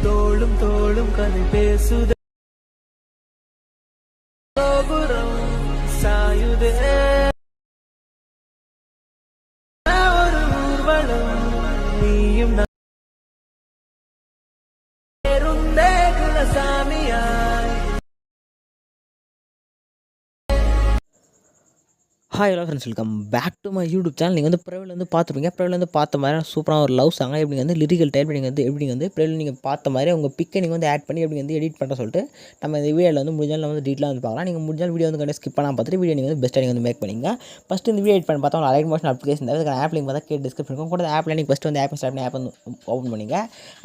தோளும் தோளும் கதை பேசுதே சாயுதே ஒரு ஊர்வலம் நீயும் குலசாமியாய். Hi hello friends, welcome back to my YouTube channel. நீங்கள் வந்து ப்ரைவில் பார்த்துருப்பீங்க. ப்ரைவில் பார்த்த மாதிரி சூப்பராக ஒரு லவ் சாங்காக எப்படி லிரிக்கல் டைப் எப்படி ப்ரைவில் நீங்கள் பார்த்த மாதிரி உங்கள் பிக்கை நீங்கள் ஆட் பண்ணி எப்படி எடிட் பண்ணுற சொல்லிட்டு நம்ம இந்த வீடியோவில் முடிஞ்சாலும் டீட்டெயிலாக பார்க்கலாம். நீங்கள் முடிஞ்சாலும் வீடியோ கண்டிப்பாக ஸ்கிப் பண்ணால் பார்த்துட்டு வீடியோ நீங்கள் பெஸ்ட்டாக நீங்கள் மேக் பண்ணிங்க. ஃபஸ்ட்டு இந்த வீடியோ எடிட் பண்ணி பார்த்தா அலைட் மோஷன் அப்ளிகேஷன் அதுக்கு ஆப் லிங்க் பார்த்தா டிஸ்கிரிப்ஷன் இருக்கும். கூட ஆப்பில் நீங்கள் ஃபஸ்ட்டு ஆப் இன்ஸ்டால் பண்ணி ஆப் ஓப்பன் பண்ணிங்க.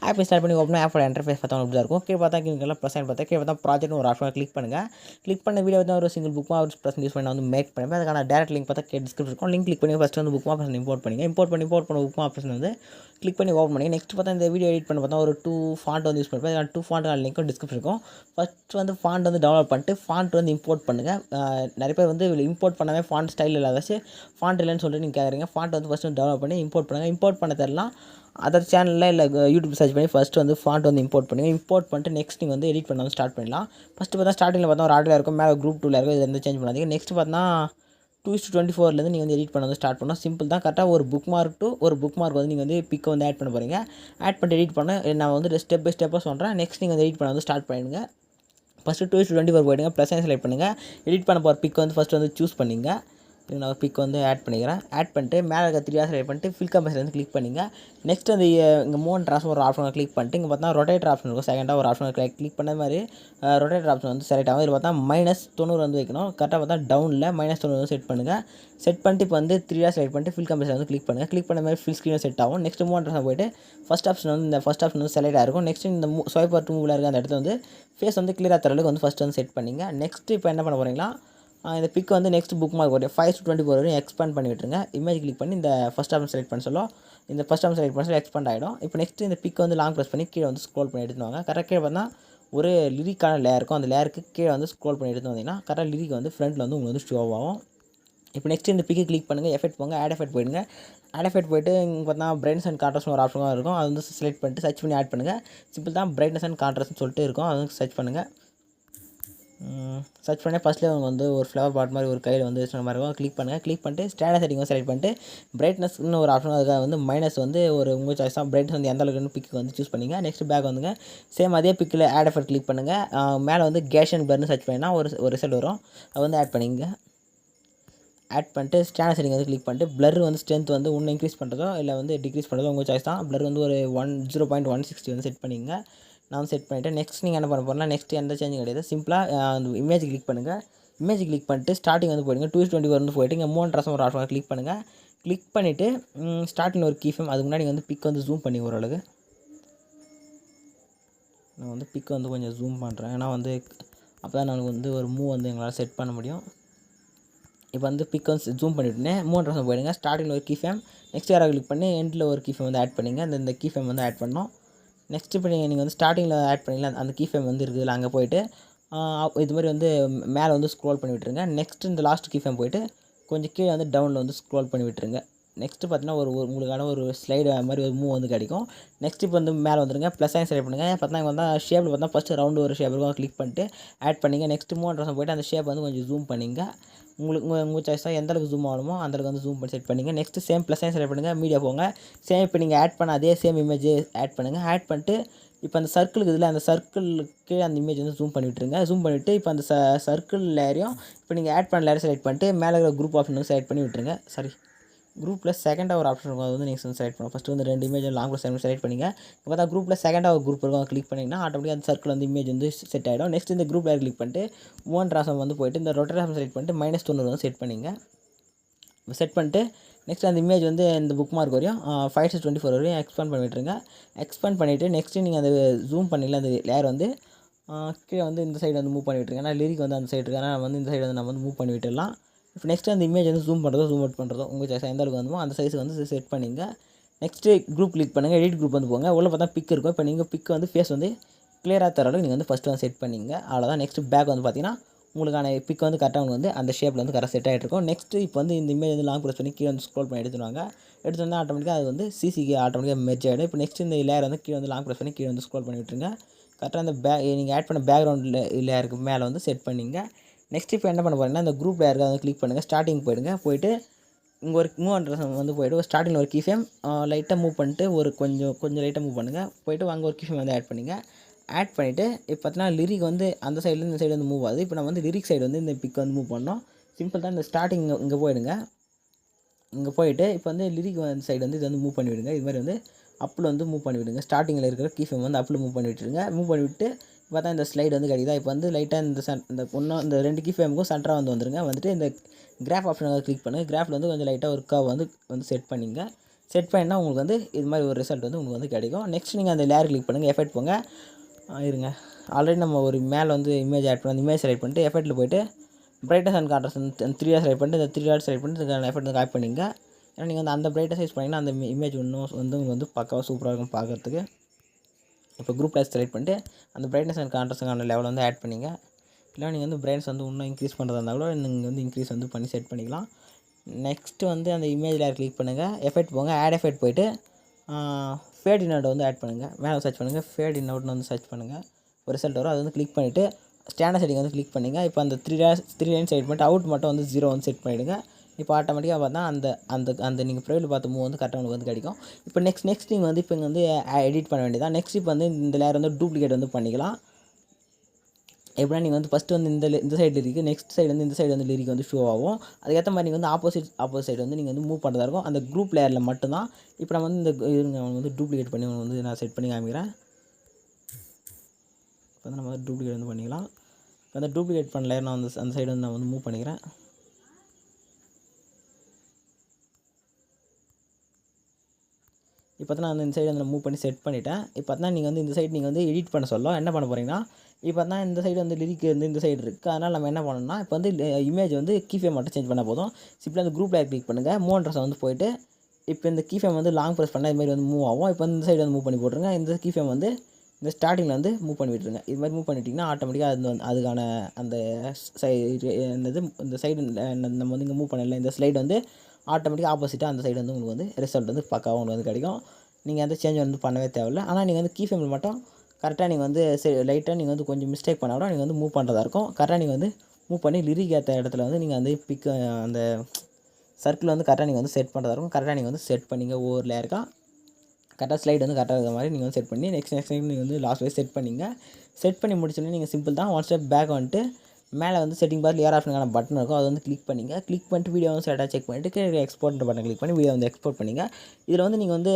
ஆப் இன்ஸ்டால் பண்ணி ஓப்பன் ஆப்போட இன்டர்ஃபேஸ் பார்த்தா அப்படி தான் இருக்கும். கீழே பார்த்தா கீழே ப்ளஸ் பார்த்தா கீழே பார்த்தா ப்ராஜெக்ட் ஒரு ஆப்ஷன் கிளிக் பண்ணுங்கள். கிளிக் பண்ண வீடியோ ஒரு சிங்கிள் புக் ப்ளஸ் யூஸ் பண்ணி மெக் பண்ணுவேன். அதுக்கான டேரக்ட் லிங்க் பார்த்தா டிஸ்கிரிப்ஷன் இருக்கும். லிங்க் கிளிக் பண்ணி ஃபஸ்ட்டு புக் ஆப்ஷன் இம்போர்ட் பண்ணி புக் ஆப்ஷன் கிளிக் பண்ணி ஓப்பன் பண்ணி நெக்ஸ்ட் பார்த்தா இந்த வீடியோ எடிட் பண்ண பார்த்தா ஒரு 2 ஃபாண்ட் யூஸ் பண்ணுவேன். 2 ஃபாண்ட் லிங்க்கும் டிஸ்கிரிப்ஷன் இருக்கும். ஃபஸ்ட் ஃபாண்ட் டவுன்லோட் பண்ணிட்டு ஃபாண்ட் இம்போர்ட் பண்ணுங்கள். நிறைய பேர் இம்போர்ட் பண்ணாமல் ஃபாண்ட் ஸ்டைல் இல்லாதாச்சு ஃபாண்ட் இல்லைன்னு சொல்லிட்டு நீங்கள் கேட்குறீங்க. ஃபாண்ட் ஃபஸ்ட்டு டவுன்லோட் பண்ணி இம்போர்ட் பண்ணுங்கள். இம்போர்ட் பண்ண தரலாம் அதர் சேனலில் இல்லை யூடியூப் சர்ச் பண்ணி ஃபஸ்ட்டு ஃபாண்ட் இம்போர்ட் பண்ணுங்கள். இம்போர்ட் பண்ணிட்டு நெக்ஸ்ட் நீங்கள் எடிட் பண்ண ஸ்டார்ட் பண்ணலாம். ஃபஸ்ட்டு பார்த்தா ஸ்டார்டிங்கில் பார்த்தா ஒரு ஆர்டரில் இருக்கும், மேலே குரூப் 2ல் இருக்கும். இது சேஞ்ச் பண்ணாதீங்க. நெக்ஸ்ட் பார்த்தா 2:24 நீங்கள் எடிட் பண்ண ஸ்டார்ட் பண்ணோம். சிம்பிள் தான். கரெக்டாக ஒரு புக் மார்க் நீங்கள் பிக்கை ஆட் பண்ண போகிறீங்க. ஆட் பண்ணிட்டு எடிட் பண்ண நான் ஸ்டெப் பை ஸ்டெப்பாக சொல்கிறேன். நெக்ஸ்ட் நீங்கள் எடிட் பண்ண ஸ்டார்ட் பண்ணிடுங்க. ஃபஸ்ட்டு 2:24 போய்டுங்க. ப்ளஸ் செலக்ட் பண்ணுங்கள். எடிட் பண்ண போகிற பிக் ஃபஸ்ட்டு சூஸ் பண்ணிங்க. நான் ஒரு பிக் ஆட் பண்ணிக்கிறேன். ஆட் பண்ணிட்டு மேலே இருக்க 3 செலக்ட் பண்ணிட்டு ஃபில் கம்பேஸ் கிளிக் பண்ணிங்க. நெக்ஸ்ட் இங்கே மூவ் ட்ரான்ஸ்ஃபர் ஒரு ஆப்ஷனை கிளிக் பண்ணிட்டு இங்கே பார்த்தா ரொட்டேட்டர் ஆப்ஷன் இருக்கும். செகண்டாக ஒரு ஆப்ஷனை கிளிக் பண்ண மாதிரி ரொட்டேட்டர் ஆப்ஷன் செலக்ட் ஆகும். இதில் பார்த்தா -90 வைக்கணும். கரெக்டாக பார்த்தா டவுனில் -90 செட் பண்ணுங்கள். செட் பண்ணிட்டு இப்போ 3 செலக்ட் பண்ணிட்டு ஃபில் கம்பேஸ் கிளிக் பண்ணுங்கள். கிளிக் பண்ண மாதிரி ஃபில் ஸ்க்ரீனும் செட் ஆகும். நெக்ஸ்ட் மூவ் ட்ரான்ஸ்ஃபர் போய்ட்டு ஃபஸ்ட் ஆப்ஷன் இந்த ஃபஸ்ட் ஆப்ஷன் செலக்ட் ஆகிருக்கும். நெக்ஸ்ட் இந்த ஸ்வைப்பர் டு மூவில் இருக்க அந்த இடத்துல ஃபேஸ் கிளியராக தரலுக்கு ஃபஸ்ட்டு செட் பண்ணிங்க. நெக்ஸ்ட் இப்போ என்ன பண்ண போகிறீங்களா, இந்த பிக் நெக்ஸ்ட் புக் மார்க் வரையும் 5:24 வரையும் எக்ஸ்பேண்ட் பண்ணி விட்டுருங்க. இமேஜ் கிளிக் பண்ணி இந்த ஃபஸ்ட் ஆப்ஷன் செலக்ட் பண்ண சொல்லும். இந்த ஃபஸ்ட் ஆப்ஷன் செலக்ட் பண்ண சொல்ல எக்ஸ்பேண்ட் ஆகிடும். இப்போ நெக்ஸ்ட் இந்த பிக் லாங் ப்ரெஸ் பண்ணி கீழே ஸ்க்ரோல் பண்ணி எடுத்துன்னு வாங்க. கரெக்டாக கீழே பார்த்தா ஒரு லிரிக்கான லேயர் இருக்கும். அந்த லேயருக்கு கீழே ஸ்க்ரோல் பண்ணி எடுத்து வந்தீங்கன்னா கரெக்டாக லிரிக் ஃப்ரண்ட்டில் உங்களுக்கு ஷோ ஆகும். இப்போ நெக்ஸ்ட் இந்த பிக்கை கிளிக் பண்ணுங்கள். எஃபெக்ட் போங்க. ஆட் எஃபெக்ட் போயிடுங்க. ஆட் எஃபெக்ட் போய்ட்டு இங்கே பார்த்தா பிரைட்னஸ் அண்ட் கான்ட்ராஸ்ட் ஒரு ஆப்ஷனாக இருக்கும். அது செலக்ட் பண்ணிட்டு சர்ச் பண்ணி ஆட் பண்ணுங்கள். சிம்பிள் தான். பிரைட்னஸ் அண்ட் கான்ட்ராஸ்ட்னு சொல்லிட்டு இருக்கும். அது சர்ச் பண்ணுங்கள். சர்ச் பண்ணி ஃபஸ்ட்லேயே அவங்க ஒரு ஃப்ளவர் பாட் மாதிரி ஒரு கையில் வச்சுன மாதிரி இருக்கும். கிளிக் பண்ணுங்கள். கிளிக் பண்ணிட்டு ஸ்டாண்டர்ட் செட்டிங் செலக்ட் பண்ணிட்டு பிரைட்னஸ்னு ஒரு ஆப்ஷன் அதுக்காக மைனஸ் ஒரு உங்கள் சாய்ஸ் தான். பிரைட்னஸ் எந்த அளவுக்கு பிக்கு சூஸ் பண்ணிங்க. நெக்ஸ்ட் பேக் வந்துங்க. சேம் அதே பிக்கில் ஆட் எஃபெக்ட் கிளிக் பண்ணுங்கள். மேலே கேஷன் பர்னு சர்ச் பண்ணிங்கன்னா ஒரு ரிசல்ட் வரும். அது ஆட் பண்ணிங்க. ஆட் பண்ணிட்டு ஸ்டாண்டர்ட் செட்டிங் கிளிக் பண்ணிட்டு பிளர் ஸ்ட்ரென்த் இன்னும் இன்க்ரீஸ் பண்ணுறதோ இல்லை டிக்ரீஸ் பண்ணுறதோ உங்கள் சாய்ஸ் தான். பிளர் ஒரு 0.160 செட் பண்ணிங்க. நான் செட் பண்ணிவிட்டு நெக்ஸ்ட் நீங்கள் என்ன பண்ண போகிறேன்னா நெக்ஸ்ட் எந்த சேஞ்சும் கிடையாது. சிம்பிளாக அந்த இமேஜ் கிளிக் பண்ணுங்கள். இமேஜ் கிளிக் பண்ணிட்டு ஸ்டார்டிங் போய்டுங்க. 2:24 போய்ட்டு இங்கே மூவ் ட்ரான்ஸ்ஃபர் ஒரு ஆப்ஷன் கிளிக் பண்ணுங்கள். கிளிக் பண்ணிவிட்டு ஸ்டார்டிங் ஒரு கீ ஃப்ரேம் அதுக்கு முன்னாடி பிக் ஜூம் பண்ணி ஓரளவுக்கு நான் பிக் கொஞ்சம் ஜூம் பண்ணுறேன். ஏன்னா அப்போ தான் நான் ஒரு மூவ் எங்களால் செட் பண்ண முடியும். இப்போ பிக் ஜூம் பண்ணிவிட்டேன். மூவ் ட்ரான்ஸ்ஃபர் போய்டுங்க. ஸ்டார்டிங்கில் ஒரு கீ ஃப்ரேம் நெக்ஸ்ட் யாராவது கிளிக் பண்ணி எண்டில் ஒரு கீ ஃப்ரேம் ஆட் பண்ணிங்க. இந்த கீ ஃப்ரேம் ஆட் பண்ணோம். நெக்ஸ்ட் இப்போ நீங்கள் ஸ்டார்டிங்கில் ஆட் பண்ணிங்களா அந்த கீ ஃப்ரேம் இருக்குதுல்ல அங்கே போய்ட்டு இது மாதிரி மேலே ஸ்க்ரோல் பண்ணி விட்டுருங்க. நெக்ஸ்ட் இந்த லாஸ்ட் கீ ஃப்ரேம் போய்ட்டு கொஞ்சம் கீழே டவுனில் ஸ்க்ரோல் பண்ணி விட்டுருங்க. நெக்ஸ்ட்டு பார்த்தீங்கன்னா உங்களுக்கான ஒரு ஸ்லைடு மாதிரி ஒரு மூவ் கிடைக்கும். நெக்ஸ்ட் இப்போ மேலே வந்துருங்க. ப்ளஸ் சைன் செலக்ட் பண்ணுங்கள். பார்த்தா இங்கே வந்தால் ஷேப்பில் பார்த்தா ஃபஸ்ட்டு ரவுண்டு ஒரு ஷேப் இருக்கும். கிளிக் பண்ணிட்டு ஆட் பண்ணிங்க. நெக்ஸ்ட் மூவ் ட்ரெஸ் போய்ட்டு அந்த ஷேப் கொஞ்சம் ஜூம் பண்ணிங்க. உங்கள் சாய்ஸாக எந்த அளவுக்கு ஜூம் ஆகணுமோ அந்தளவுக்கு ஜூம் பண்ணி செட் பண்ணிங்க. Next same plus sign select பண்ணுங்கள். மீடியா போங்க. சேம் இப்போ நீங்கள் ஆட் பண்ண அதே சேம் இமேஜ் ஆட் பண்ணுங்கள். ஆட் பண்ணிட்டு இப்போ அந்த சர்க்கிளுக்கு இதில் அந்த சர்க்கிளுக்கு அந்த இமேஜ் ஜூம் பண்ணி விட்டுருங்க. ஜூம் பண்ணிவிட்டு இப்போ அந்த சர்க்கிள் லேயரையும் இப்போ நீங்கள் ஆட் பண்ண லேயர் செலக்ட் பண்ணிட்டு மேலே இருக்கிற குரூப் ஆப்ஷன் செலக்ட் பண்ணி விட்டுருங்க. சாரி, குரூப்பில் செகண்டாக ஒரு ஆப்ஷன் இருக்கும். அது நீங்கள் செலக்ட் பண்ணணும். First 2 image long press select பண்ணிங்க. இப்போ பார்த்தா குரூப்பில் செகண்டாக ஒரு குரூப் இருக்கும். கிளிக் பண்ணிங்கன்னா ஆட்டோமேட்டிக்காக அந்த சர்க்கிள் இமேஜ் செட் ஆகிடும். நெக்ஸ்ட் இந்த குரூப் லேயர் கிளிக் பண்ணிட்டு மூவ் ட்ரான்ஸ்ஃபார்ம் போய்ட்டு இந்த ரொட்டேஷன் செலக்ட் பண்ணிட்டு -90 செட் பண்ணிங்க. செட் பண்ணிட்டு நெக்ஸ்ட் அந்த இமேஜ் இந்த புக் மார்க் வரையும் 5:24 வரையும் எக்ஸ்பேண்ட் பண்ணி விட்டுருங்க. எக்ஸ்பேண்ட் பண்ணிவிட்டு நெக்ஸ்ட்டு நீங்கள் அந்த ஜூம் பண்ணிடல அந்த லேயர் கீழே இந்த சைடு மூவ் பண்ணி விட்டுருங்க. ஏன்னா லிரிக் அந்த சைடு இருக்கு. ஆனால் இந்த சைடு நம்ம மூவ் பண்ணி விட்டுடலாம். இப்போ நெக்ஸ்ட்டு அந்த இமேஜ் ஜூம் பண்ணுறதோ ஜூம் அவுட் பண்ணுறதோ உங்கள் சைஸ் எந்த அளவுக்கு வந்துமோ அந்த சைஸுக்கு செட் பண்ணிங்க. நெக்ஸ்ட்டு குரூப் கிளிக் பண்ணுங்கள். எடிட் குரூப் போங்க. உள்ளே பார்த்தா பிக் இருக்கும். இப்போ நீங்கள் பிக் ஃபேஸ் கிளியராக தர அளவுக்கு நீங்கள் வந்து ஃபஸ்ட்டு வந்து செட் பண்ணிங்க. அவ்வளோதான். நெக்ஸ்ட்டு பேக் வந்து பார்த்தீங்கன்னா உங்களுக்கான பிக் வந்து கரெக்டாக உங்களுக்கு வந்து அந்த ஷேப்பில் வந்து கரெக்டாக செட் ஆகிட்டு இருக்கும். நெக்ஸ்ட்டு இப்போ வந்து இந்த இமேஜ் வந்து லாங் ப்ரெஸ் பண்ணி கீழே வந்து ஸ்க்ரோல் பண்ணி எடுத்துருவாங்க. எடுத்து வந்து ஆட்டோமேட்டிக்காக அது வந்து சிசிக்கு ஆட்டோமேட்டிக்காக மெர்ஜ் ஆகிடும். இப்போ நெக்ஸ்ட் இந்த லேயர் வந்து கீழே வந்து லாங் ப்ரெஸ் பண்ணி கீழே வந்து ஸ்க்ரோல் பண்ணி விட்டுருங்க. கரெக்டாக அந்த நீங்கள் ஆட் பண்ண பேக்ரவுண்டில் லேயருக்கு மேலே வந்து செட் பண்ணிங்க. நெக்ஸ்ட் இப்போ என்ன பண்ண போகிறீங்கன்னா இந்த குரூப் லேயருக்கு வந்து கிளிக் பண்ணுங்கள். ஸ்டார்டிங் போயிடுங்க. போயிட்டு இங்கே ஒரு மூவ் அண்ட்ரஸ் வந்து போய்ட்டு ஸ்டார்டிங்கில் ஒரு கீஃபேம் லைட்டாக மூவ் பண்ணிட்டு ஒரு கொஞ்சம் லைட்டாக மூவ் பண்ணுங்கள். போய்ட்டு அங்கே ஒரு கீஃபேம் வந்து ஆட் பண்ணிங்க. ஆட் பண்ணிவிட்டு இப்போ பார்த்தீங்கன்னா லிரிக் வந்து அந்த சைட்லேருந்து இந்த சைடு வந்து மூவ் ஆகுது. இப்போ நம்ம வந்து லிரிக் சைடு வந்து இந்த பிக் வந்து மூவ் பண்ணோம். சிம்பிள் தான். இந்த ஸ்டார்டிங் இங்கே போயிடுங்க. இங்கே போயிட்டு இப்போ வந்து லிரிக் சைடு வந்து இது வந்து மூவ் பண்ணி விடுங்க. இது மாதிரி வந்து அப்பில் வந்து மூவ் பண்ணி விடுங்க. ஸ்டார்டிங்கில் இருக்கிற கீஃபேம் வந்து அப்பில் மூவ் பண்ணி விட்டுருங்க. மூவ் பண்ணி விட்டு பார்த்தா இந்த ஸ்லைடு வந்து கிடைக்குதா. இப்போ வந்து லைட்டாக இந்த 2 கீஃபேமுக்கும் சென்டராக வந்து வந்துருங்க. வந்துட்டு இந்த கிராஃப் ஆப்ஷனை கிளிக் பண்ணுங்கள். கிராஃபில் வந்து கொஞ்சம் லைட்டாக ஒரு கர்வ் வந்து செட் பண்ணிங்க. செட் பண்ணினா உங்களுக்கு வந்து இது மாதிரி ஒரு ரிசல்ட் வந்து உங்களுக்கு வந்து கிடைக்கும். நெக்ஸ்ட் நீங்கள் அந்த லேயர் கிளிக் பண்ணுங்கள். எஃபெக்ட் போங்க. இருங்க, ஆல்ரெடி நம்ம ஒரு மேலே வந்து இமேஜ் ஆட் பண்ணி அந்த இமேஜ் செலக்ட் பண்ணிட்டு எஃபெக்ட்டில் போய்ட்டு brightness and contrast 3 dot select பண்ணிட்டு இந்த 3 டாட் செலக்ட் பண்ணிட்டு இந்த எஃபெக்ட் வந்து காப்பி பண்ணிங்க. ஏன்னா நீங்கள் வந்து அந்த பிரைட்னஸ் யூஸ் பண்ணிங்கன்னா அந்த இமேஜ் இன்னும் வந்து உங்களுக்கு வந்து பக்காவாக சூப்பராக இருக்கும் பார்க்குறதுக்கு. இப்போ குரூப் லைட் செலக்ட் பண்ணிட்டு அந்த பிரைட்னஸ் அண்ட் கான்ட்ராஸ்ட்டுக்கான லெவல் வந்து ஆட் பண்ணிங்க. இல்லை நீங்கள் வந்து பிரைட்னஸ் வந்து இன்னும் இன்க்ரீஸ் பண்ணுறதா இருந்தால் கூட நீங்கள் வந்து இன்க்ரீஸ் வந்து பண்ணி செட் பண்ணிக்கலாம். நெக்ஸ்ட்டு வந்து அந்த இமேஜ் லேயர் கிளிக் பண்ணுங்கள். எஃபெக்ட் போங்க. ஆட் எஃபெக்ட் போய்ட்டு ஃபேட் இன் அவுட் வந்து ஆட் பண்ணுங்கள். மேலே சர்ச் பண்ணுங்கள். ஃபேட் இன் அவுட்னு வந்து சர்ச் பண்ணுங்கள். ஒரு ரிசல்ட் வரும். அது வந்து கிளிக் பண்ணிவிட்டு ஸ்டாண்டர்ட் செட்டிங் வந்து கிளிக் பண்ணிங்க. இப்போ அந்த 3 லைன் செட் பண்ணிட்டு அவுட் மட்டும் வந்து 0 வந்து செட் பண்ணிவிடுங்க. இப்போ ஆட்டோமேட்டிக்காக பார்த்தா அந்த நீங்கள் ப்ரைவேட் பார்த்த மூவ் வந்து கரெக்டாக உங்களுக்கு வந்து கிடைக்கும். இப்போ நெக்ஸ்ட் நீங்கள் வந்து இப்போ இங்கே வந்து எடிட் பண்ண வேண்டியதான். நெக்ஸ்ட் இப்போ வந்து இந்த லேயர் வந்து டூப்ளிகேட் வந்து பண்ணிக்கலாம். எப்படின்னா நீங்கள் வந்து ஃபஸ்ட்டு வந்து இந்த சைடு லிரிக்கு, நெக்ஸ்ட் சைடு வந்து இந்த சைடு வந்து லிரிக் வந்து ஷோ ஆகும். அதுக்கேற்ற மாதிரி நீங்கள் வந்து ஆப்போசிட் சைடு வந்து நீங்கள் வந்து மூவ் பண்ணுறதா இருக்கும். அந்த குரூப் லேயரில் மட்டும்தான். இப்போ நம்ம வந்து அவங்க வந்து டூப்ளிகேட் பண்ணி வந்து நான் செட் பண்ணி காமிக்கிறேன். இப்போ வந்து நம்ம வந்து டூப்ளிகேட் வந்து பண்ணிக்கலாம். இப்போ அந்த டூப்ளிகேட் பண்ண லேயர் நான் வந்து அந்த சைடு வந்து நான் வந்து மூவ் பண்ணிக்கிறேன். இப்போ தான் இந்த சைடு வந்து மூவ் பண்ணி செட் பண்ணிவிட்டேன். இப்போ தான் நீங்கள் வந்து இந்த சைடு நீங்கள் வந்து எடிட் பண்ண சொல்லும். என்ன பண்ண போகிறீங்கன்னா இப்போ தான் இந்த சைடு வந்து லிரிக் வந்து இந்த சைடு இருக்குது. அதனால் நம்ம என்ன பண்ணணும்னா இப்போ வந்து இமேஜ் வந்து கீஃபேம் மட்டும் சேஞ்ச் பண்ணால் போதும். சிம்பிளாக அந்த குரூப் லேயர் கிளிக் பண்ணுங்கள். மூவ் அண்ட்ரஸ் வந்து போய்ட்டு இப்போ இந்த கீஃபேம் வந்து லாங் ப்ரெஸ் பண்ணால் இது மாதிரி வந்து மூவ் ஆகும். இப்போ இந்த சைடு வந்து மூவ் பண்ணி போட்டுருங்க. இந்த கீஃபேம் வந்து இந்த ஸ்டார்டிங்கில் வந்து மூவ் பண்ணி விட்டுருங்க. இது மாதிரி மூவ் பண்ணிட்டிங்கன்னா ஆட்டோமேட்டிக்காக அது வந்து அதுக்கான அந்த இந்த சைடு நம்ம வந்து இங்கே மூவ் பண்ணல இந்த ஸ்லைடு வந்து ஆட்டோமேட்டிக்காக ஆப்போசிட்டாக அந்த சைடு வந்து உங்களுக்கு வந்து ரிசல்ட் வந்து பக்காவாக உங்களுக்கு வந்து கிடைக்கும். நீங்கள் எந்த சேஞ்ச் வந்து பண்ணவே தேவையில்லை. ஆனால் நீங்கள் வந்து கீஃபேமில் மட்டும் கரெக்டாக நீங்கள் வந்து லைட்டாக நீங்கள் வந்து கொஞ்சம் மிஸ்டேக் பண்ணால் கூட நீங்கள் வந்து மூவ் பண்ணுறதா இருக்கும். கரெக்டாக நீங்கள் வந்து மூவ் பண்ணி லிரிக் ஏற்ற இடத்துல வந்து நீங்கள் வந்து அந்த சர்க்கிள் வந்து கரெக்டாக நீங்கள் வந்து செட் பண்ணுறதா இருக்கும். கரெக்டாக நீங்கள் வந்து செட் பண்ணிங்க. ஒவ்வொரு லேயருக்காக கரெக்டாக ஸ்லைடு வந்து கரெக்டாக இருக்கிற மாதிரி நீங்கள் வந்து செட் பண்ணி நெக்ஸ்ட் நீங்கள் வந்து லாஸ்ட் வைஸ் செட் பண்ணிங்க. செட் பண்ணி முடிச்சோடனே நீங்கள் சிம்பிள் தான் ஒன் ஸ்டெப் பேக் வந்துட்டு மேலே வந்து செட்டிங் பார் ஏர் ஆப்ஷனுக்கான பட்டன் இருக்கும். அதை வந்து கிளிக் பண்ணிங்க. கிளிக் பண்ணிட்டு வீடியோ வந்து செட்டாக செக் பண்ணிவிட்டு எக்ஸ்போர்ட் பட்டன் கிளிக் பண்ணி வீடியோ வந்து எக்ஸ்போர்ட் பண்ணிங்க. இதில் வந்து நீங்கள் வந்து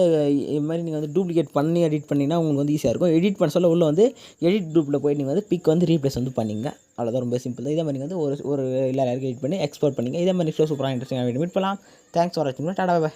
இது மாதிரி நீங்கள் வந்து டூப்ளிகேட் பண்ணி எடிட் பண்ணிங்கன்னா உங்களுக்கு வந்து ஈஸியாக இருக்கும். எடிட் பண்ண சொல்ல உள்ள வந்து எடிட் குரூப்பில் போய் நீங்கள் வந்து பிக் வந்து ரீப்ளேஸ் வந்து பண்ணிங்க. அவ்வளோதான், ரொம்ப சிம்பிள் தான். இதே மாதிரி வந்து ஒரு எல்லாருக்கும் எடிட் பண்ணி எக்ஸ்போர்ட் பண்ணிங்க. இதே மாதிரி சூப்பராக இன்ட்ரெஸ்டிங்காக மீட் பண்ணலாம். தேங்க்ஸ் ஃபார் வாட்சிங். Tata bye.